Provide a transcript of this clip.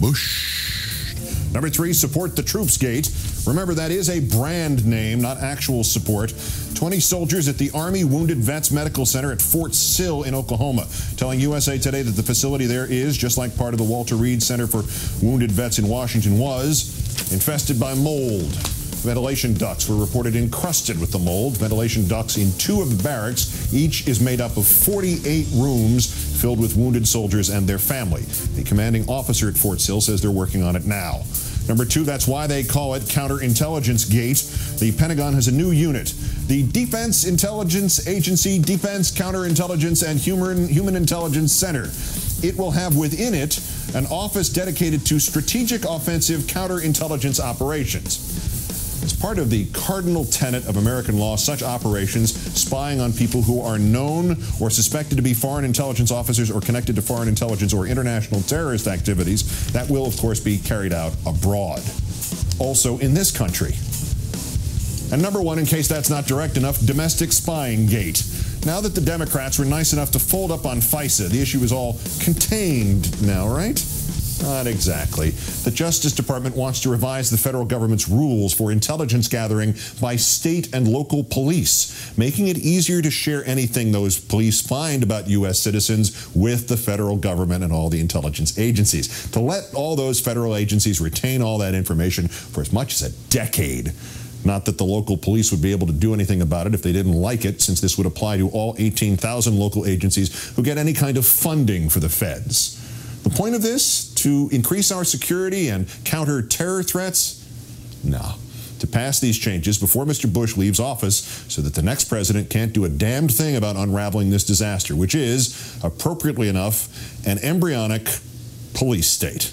Bush. Number 3, support the Troops Gate. Remember, that is a brand name, not actual support. 20 soldiers at the Army Wounded Vets Medical Center at Fort Sill in Oklahoma, telling USA Today that the facility there is, just like part of the Walter Reed Center for Wounded Vets in Washington was, infested by mold. Ventilation ducts were reported encrusted with the mold. Ventilation ducts in 2 of the barracks. Each is made up of 48 rooms filled with wounded soldiers and their family. The commanding officer at Fort Sill says they're working on it now. Number 2, that's why they call it Counterintelligence Gate. The Pentagon has a new unit, the Defense Intelligence Agency Defense Counterintelligence and Human Intelligence Center. It will have within it an office dedicated to strategic offensive counterintelligence operations. As part of the cardinal tenet of American law, such operations, spying on people who are known or suspected to be foreign intelligence officers or connected to foreign intelligence or international terrorist activities, that will, of course, be carried out abroad. Also in this country. And number 1, in case that's not direct enough, domestic spying gate. Now that the Democrats were nice enough to fold up on FISA, the issue is all contained now, right? Not exactly. The Justice Department wants to revise the federal government's rules for intelligence gathering by state and local police, making it easier to share anything those police find about U.S. citizens with the federal government and all the intelligence agencies, to let all those federal agencies retain all that information for as much as a decade. Not that the local police would be able to do anything about it if they didn't like it, since this would apply to all 18,000 local agencies who get any kind of funding for the feds. The point of this? To increase our security and counter terror threats? No. To pass these changes before Mr. Bush leaves office so that the next president can't do a damned thing about unraveling this disaster, which is, appropriately enough, an embryonic police state.